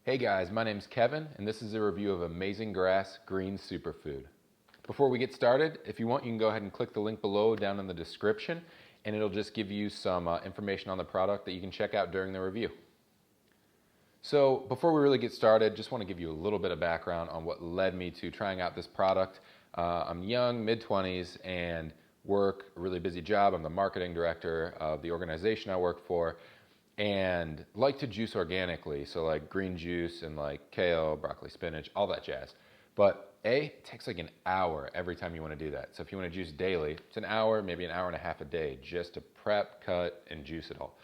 Hey guys, my name's Kevin, and this is a review of Amazing Grass Green Superfood. Before we get started, if you want, you can go ahead and click the link below down in the description, and it'll just give you some information on the product that you can check out during the review. So before we really get started, just want to give you a little bit of background on what led me to trying out this product. I'm young, mid-20s, and work a really busy job. I'm the marketing director of the organization I work for, and like to juice organically, so like green juice and like kale, broccoli, spinach, all that jazz. But it takes like an hour every time you want to do that. So if you want to juice daily, it's an hour, maybe an hour and a half a day just to prep, cut, and juice it all.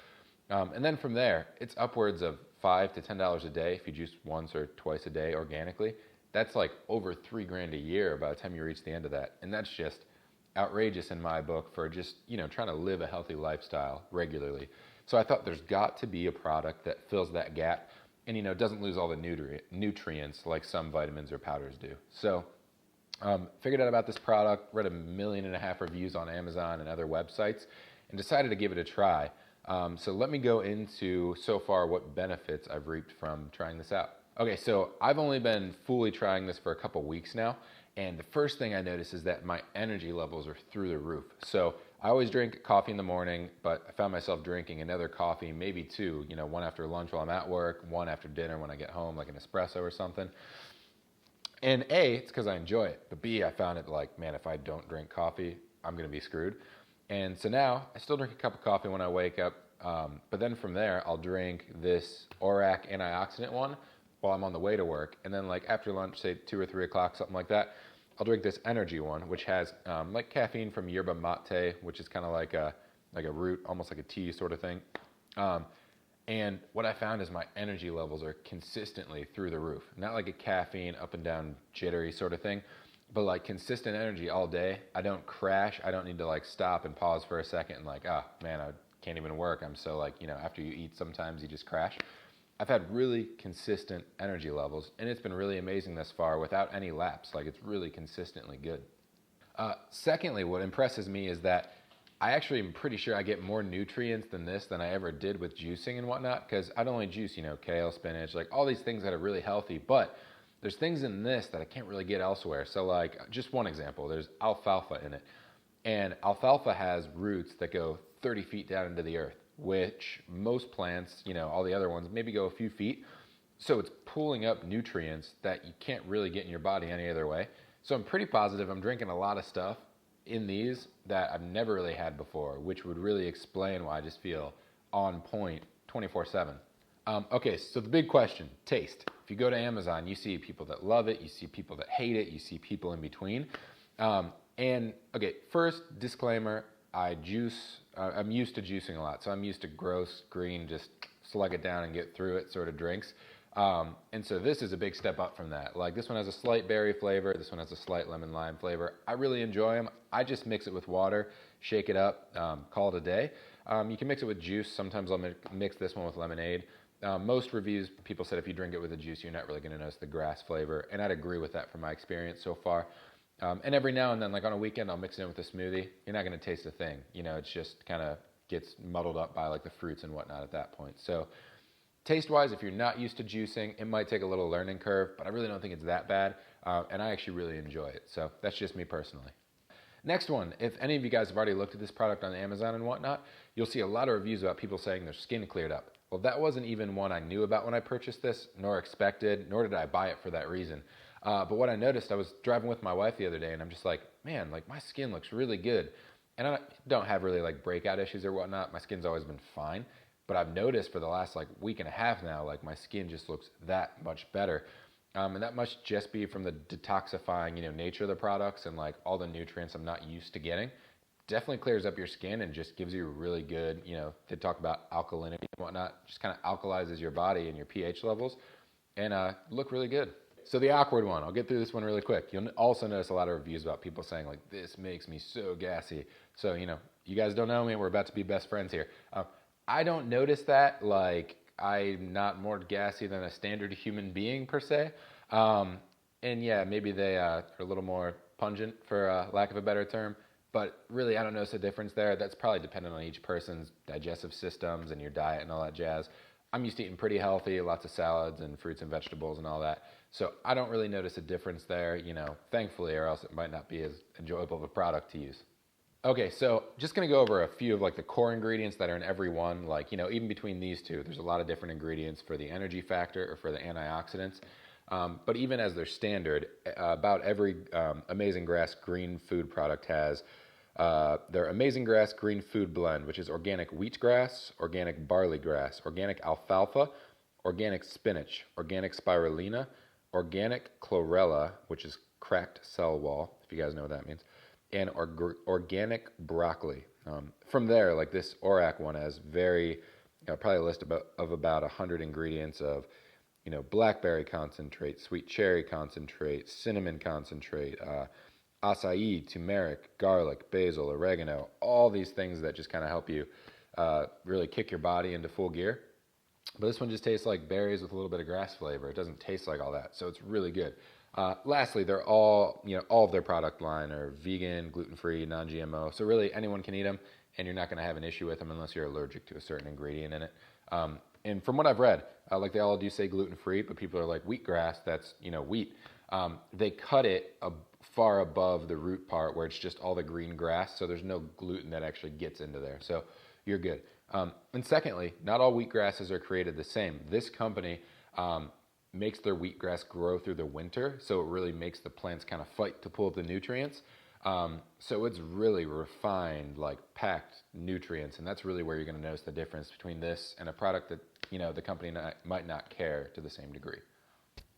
And then from there, it's upwards of $5 to $10 a day if you juice once or twice a day organically. That's like over $3,000 a year by the time you reach the end of that. And that's just outrageous in my book for just, trying to live a healthy lifestyle regularly. So I thought there's got to be a product that fills that gap and, doesn't lose all the nutrients like some vitamins or powders do. So figured out about this product, read 1.5 million reviews on Amazon and other websites, and decided to give it a try. So let me go into so far what benefits I've reaped from trying this out. Okay, so I've only been fully trying this for a couple weeks now, and the first thing I noticed is that my energy levels are through the roof. So I always drink coffee in the morning, but I found myself drinking another coffee, maybe two, one after lunch while I'm at work, one after dinner when I get home, like an espresso or something. And A, it's because I enjoy it, but B, I found it like, man, if I don't drink coffee, I'm gonna be screwed. And so now I still drink a cup of coffee when I wake up, but then from there I'll drink this ORAC antioxidant one while I'm on the way to work, and then like after lunch, say 2 or 3 o'clock, something like that, I'll drink this energy one, which has like caffeine from yerba mate, which is kind of like a root, almost like a tea sort of thing. And what I found is my energy levels are consistently through the roof. Not like a caffeine up and down jittery sort of thing, but like consistent energy all day. I don't crash. I don't need to like stop and pause for a second and like, man, I can't even work. I'm so like, after you eat, sometimes you just crash. I've had really consistent energy levels, and it's been really amazing thus far without any lapse. Like, it's really consistently good. Secondly, what impresses me is that I actually am pretty sure I get more nutrients than I ever did with juicing and whatnot, because I'd only juice, kale, spinach, like all these things that are really healthy, but there's things in this that I can't really get elsewhere. So like, just one example, there's alfalfa in it, and alfalfa has roots that go 30 feet down into the earth, which most plants, all the other ones, maybe go a few feet. So it's pulling up nutrients that you can't really get in your body any other way. So I'm pretty positive I'm drinking a lot of stuff in these that I've never really had before, which would really explain why I just feel on point 24/7. Okay, so the big question, taste. If you go to Amazon, you see people that love it, you see people that hate it, you see people in between. And okay, first disclaimer, I'm used to juicing a lot. So I'm used to gross, green, just slug it down and get through it sort of drinks. And so this is a big step up from that. Like this one has a slight berry flavor. This one has a slight lemon lime flavor. I really enjoy them. I just mix it with water, shake it up, call it a day. You can mix it with juice. Sometimes I'll mix this one with lemonade. Most reviews, people said if you drink it with a juice, you're not really going to notice the grass flavor. And I'd agree with that from my experience so far. And every now and then, like on a weekend, I'll mix it in with a smoothie. You're not going to taste a thing. It's just kind of gets muddled up by like the fruits and whatnot at that point. So taste-wise, if you're not used to juicing, it might take a little learning curve, but I really don't think it's that bad. And I actually really enjoy it. So that's just me personally. Next one, if any of you guys have already looked at this product on Amazon and whatnot, you'll see a lot of reviews about people saying their skin cleared up. Well, that wasn't even one I knew about when I purchased this, nor expected, nor did I buy it for that reason. But what I noticed, I was driving with my wife the other day, and I'm just like, man, like my skin looks really good. And I don't have really like breakout issues or whatnot. My skin's always been fine. But I've noticed for the last like week and a half now, like my skin just looks that much better. And that must just be from the detoxifying, nature of the products and like all the nutrients I'm not used to getting. Definitely clears up your skin and just gives you a really good, they talk about alkalinity and whatnot, just kind of alkalizes your body and your pH levels and look really good. So the awkward one, I'll get through this one really quick. You'll also notice a lot of reviews about people saying like, this makes me so gassy. So, you guys don't know me, we're about to be best friends here. I don't notice that, like I'm not more gassy than a standard human being per se. And yeah, maybe they are a little more pungent for lack of a better term. But really, I don't notice a difference there. That's probably dependent on each person's digestive systems and your diet and all that jazz. I'm used to eating pretty healthy, lots of salads and fruits and vegetables and all that. So I don't really notice a difference there, thankfully, or else it might not be as enjoyable of a product to use. Okay, so just gonna go over a few of like the core ingredients that are in every one. Like, even between these two, there's a lot of different ingredients for the energy factor or for the antioxidants. But even as they're standard, about every Amazing Grass Green Food product has their Amazing Grass Green Food Blend, which is organic wheatgrass, organic barley grass, organic alfalfa, organic spinach, organic spirulina, organic chlorella, which is cracked cell wall, if you guys know what that means, and organic broccoli. From there, like this ORAC one has probably a list of about 100 ingredients of, blackberry concentrate, sweet cherry concentrate, cinnamon concentrate, acai, turmeric, garlic, basil, oregano, all these things that just kind of help you really kick your body into full gear. But this one just tastes like berries with a little bit of grass flavor. It doesn't taste like all that, so it's really good. Lastly, they're all of their product line are vegan, gluten-free, non-GMO. So really anyone can eat them, and you're not going to have an issue with them unless you're allergic to a certain ingredient in it. And from what I've read, like they all do say gluten-free, but people are like wheatgrass, that's wheat. They cut it far above the root part where it's just all the green grass, so there's no gluten that actually gets into there. So you're good. And secondly, not all wheatgrasses are created the same. This company makes their wheatgrass grow through the winter, so it really makes the plants kind of fight to pull up the nutrients. So it's really refined, like packed nutrients, and that's really where you're going to notice the difference between this and a product that the company might not care to the same degree.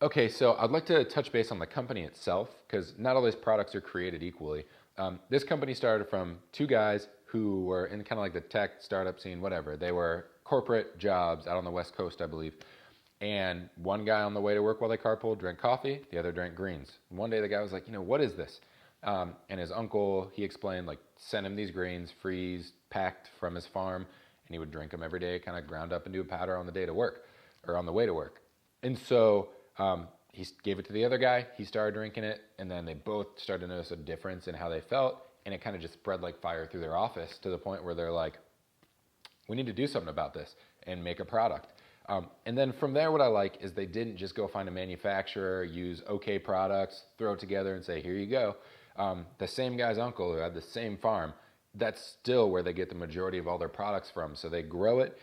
Okay, so I'd like to touch base on the company itself, because not all these products are created equally. This company started from two guys who were in kind of like the tech startup scene, whatever. They were corporate jobs out on the West Coast, I believe. And one guy on the way to work while they carpooled drank coffee, the other drank greens. One day the guy was like, what is this? And his uncle, he explained, like, sent him these greens, freeze, packed from his farm, and he would drink them every day, kind of ground up into a powder on the day to work, or on the way to work. And so he gave it to the other guy, he started drinking it, and then they both started to notice a difference in how they felt, and it kind of just spread like fire through their office to the point where they're like, we need to do something about this and make a product. And then from there, what I like is they didn't just go find a manufacturer, use okay products, throw it together and say, here you go. The same guy's uncle who had the same farm, that's still where they get the majority of all their products from. So they grow it,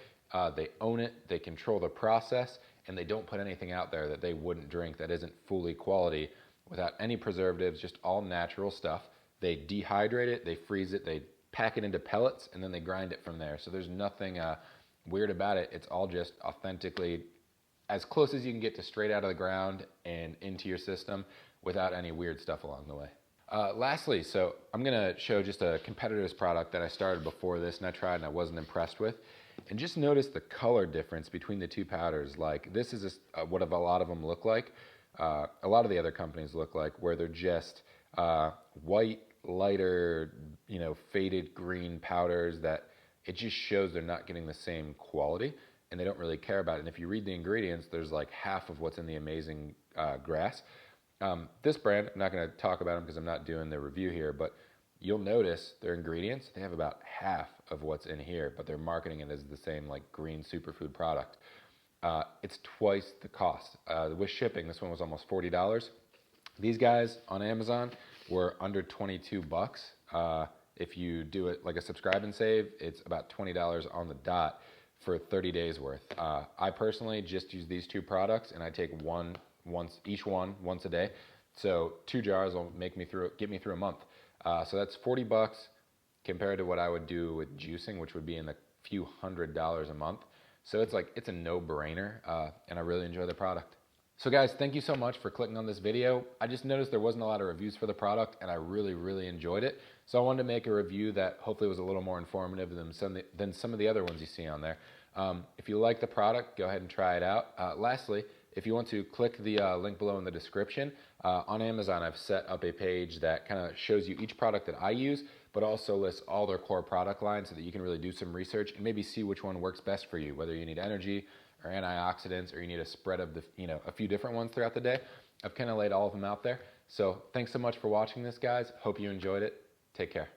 they own it, they control the process, and they don't put anything out there that they wouldn't drink that isn't fully quality without any preservatives, just all natural stuff. They dehydrate it, they freeze it, they pack it into pellets, and then they grind it from there. So there's nothing weird about it. It's all just authentically as close as you can get to straight out of the ground and into your system without any weird stuff along the way. Lastly, so I'm going to show just a competitor's product that I started before this and I tried and I wasn't impressed with. And just notice the color difference between the two powders. Like this is what a lot of them look like. A lot of the other companies look like, where they're just white, lighter, faded green powders that it just shows they're not getting the same quality and they don't really care about it. And if you read the ingredients, there's like half of what's in the Amazing Grass. This brand, I'm not going to talk about them because I'm not doing the review here, but you'll notice their ingredients, they have about half of what's in here, but they're marketing it as the same like green superfood product. It's twice the cost. With shipping, this one was almost $40. These guys on Amazon were under 22 bucks. If you do it like a subscribe and save, it's about $20 on the dot for 30 days worth. I personally just use these two products and I take each one once a day. So 2 jars will get me through a month. So that's 40 bucks compared to what I would do with juicing, which would be in the few $100s a month. So it's a no-brainer, and I really enjoy the product. So guys, thank you so much for clicking on this video. I just noticed there wasn't a lot of reviews for the product, and I really, really enjoyed it. So I wanted to make a review that hopefully was a little more informative than some of the other ones you see on there. If you like the product, go ahead and try it out. Lastly, if you want to click the link below in the description, on Amazon I've set up a page that kind of shows you each product that I use, but also lists all their core product lines so that you can really do some research and maybe see which one works best for you, whether you need energy or antioxidants or you need a spread of a few different ones throughout the day. I've kind of laid all of them out there. So thanks so much for watching this, guys. Hope you enjoyed it. Take care.